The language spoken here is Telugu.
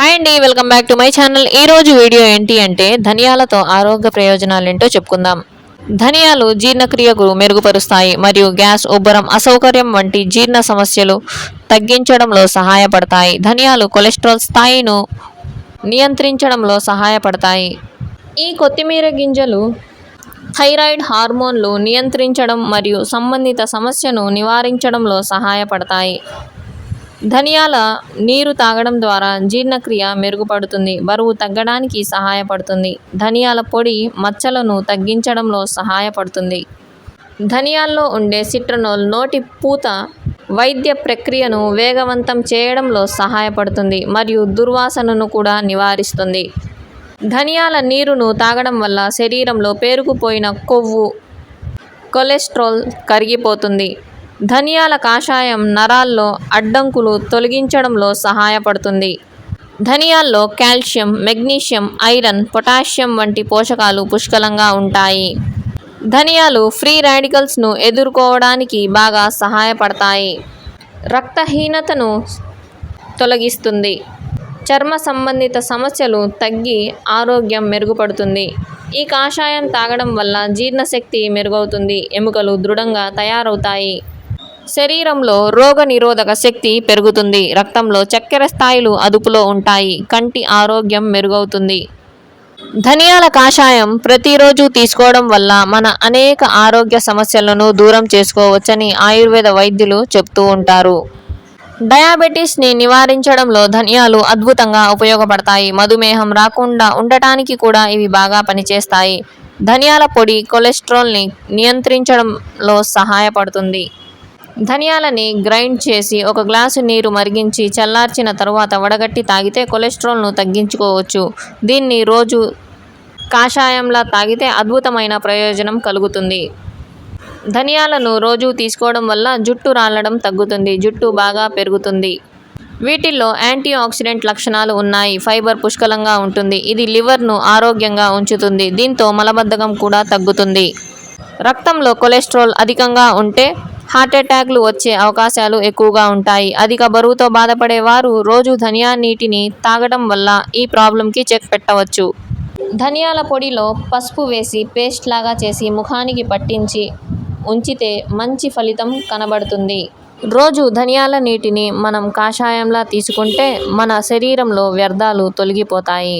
హాయ్ అండి, welcome back to my channel. ఈరోజు వీడియో ఏంటి అంటే ధనియాలతో ఆరోగ్య ప్రయోజనాలు ఏంటో చెప్పుకుందాం. ధనియాలు జీర్ణక్రియకు మెరుగుపరుస్తాయి మరియు గ్యాస్, ఉబ్బరం, అసౌకర్యం వంటి జీర్ణ సమస్యలు తగ్గించడంలో సహాయపడతాయి. ధనియాలు కొలెస్ట్రాల్ స్థాయిను నియంత్రించడంలో సహాయపడతాయి. ఈ కొత్తిమీర గింజలు థైరాయిడ్ హార్మోన్లు నియంత్రించడం మరియు సంబంధిత సమస్యను నివారించడంలో సహాయపడతాయి. ధనియాల నీరు తాగడం ద్వారా జీర్ణక్రియ మెరుగుపడుతుంది, బరువు తగ్గడానికి సహాయపడుతుంది. ధనియాల పొడి మచ్చలను తగ్గించడంలో సహాయపడుతుంది. ధనియాల్లో ఉండే సిట్రనోల్ నోటి పూత వైద్య ప్రక్రియను వేగవంతం చేయడంలో సహాయపడుతుంది మరియు దుర్వాసనను కూడా నివారిస్తుంది. ధనియాల నీరును తాగడం వల్ల శరీరంలో పేరుకుపోయిన కొవ్వు, కొలెస్ట్రాల్ కరిగిపోతుంది. ధనియాల కషాయం నరాల్లో అడ్డంకులు తొలగించడంలో సహాయపడుతుంది. ధనియాల్లో కాల్షియం, మెగ్నీషియం, ఐరన్, పొటాషియం వంటి పోషకాలు పుష్కలంగా ఉంటాయి. ధనియాలు ఫ్రీ రాడికల్స్ను ఎదుర్కోవడానికి బాగా సహాయపడతాయి. రక్తహీనతను తొలగిస్తుంది. చర్మ సంబంధిత సమస్యలు తగ్గి ఆరోగ్యం మెరుగుపడుతుంది. ఈ కషాయం తాగడం వల్ల జీర్ణశక్తి మెరుగవుతుంది, ఎముకలు దృఢంగా తయారవుతాయి, శరీరంలో రోగ నిరోధక శక్తి పెరుగుతుంది, రక్తంలో చక్కెర స్థాయిలు అదుపులో ఉంటాయి, కంటి ఆరోగ్యం మెరుగవుతుంది. ధనియాల కషాయం ప్రతిరోజు తీసుకోవడం వల్ల మన అనేక ఆరోగ్య సమస్యలను దూరం చేసుకోవచ్చని ఆయుర్వేద వైద్యులు చెప్తూ ఉంటారు. డయాబెటీస్ని నివారించడంలో ధనియాలు అద్భుతంగా ఉపయోగపడతాయి. మధుమేహం రాకుండా ఉండటానికి కూడా ఇవి బాగా పనిచేస్తాయి. ధనియాల పొడి కొలెస్ట్రాల్ని నియంత్రించడంలో సహాయపడుతుంది. ధనియాలని గ్రైండ్ చేసి ఒక గ్లాసు నీరు మరిగించి చల్లార్చిన తరువాత వడగట్టి తాగితే కొలెస్ట్రాల్ను తగ్గించుకోవచ్చు. దీన్ని రోజు కషాయంలా తాగితే అద్భుతమైన ప్రయోజనం కలుగుతుంది. ధనియాలను రోజు తీసుకోవడం వల్ల జుట్టు రాలడం తగ్గుతుంది, జుట్టు బాగా పెరుగుతుంది. వీటిల్లో యాంటీ ఆక్సిడెంట్ లక్షణాలు ఉన్నాయి. ఫైబర్ పుష్కలంగా ఉంటుంది, ఇది లివర్ను ఆరోగ్యంగా ఉంచుతుంది. దీంతో మలబద్ధకం కూడా తగ్గుతుంది. రక్తంలో కొలెస్ట్రాల్ అధికంగా ఉంటే హార్ట్అటాక్లు వచ్చే అవకాశాలు ఎక్కువగా ఉంటాయి. అధిక బరువుతో బాధపడే వారు రోజు ధనియా నీటిని తాగడం వల్ల ఈ ప్రాబ్లంకి చెక్ పెట్టవచ్చు. ధనియాల పొడిలో పసుపు వేసి పేస్ట్ లాగా చేసి ముఖానికి పట్టించి ఉంచితే మంచి ఫలితం కనబడుతుంది. రోజు ధనియాల నీటిని మనం కషాయంలా తీసుకుంటే మన శరీరంలో వ్యర్థాలు తొలగిపోతాయి.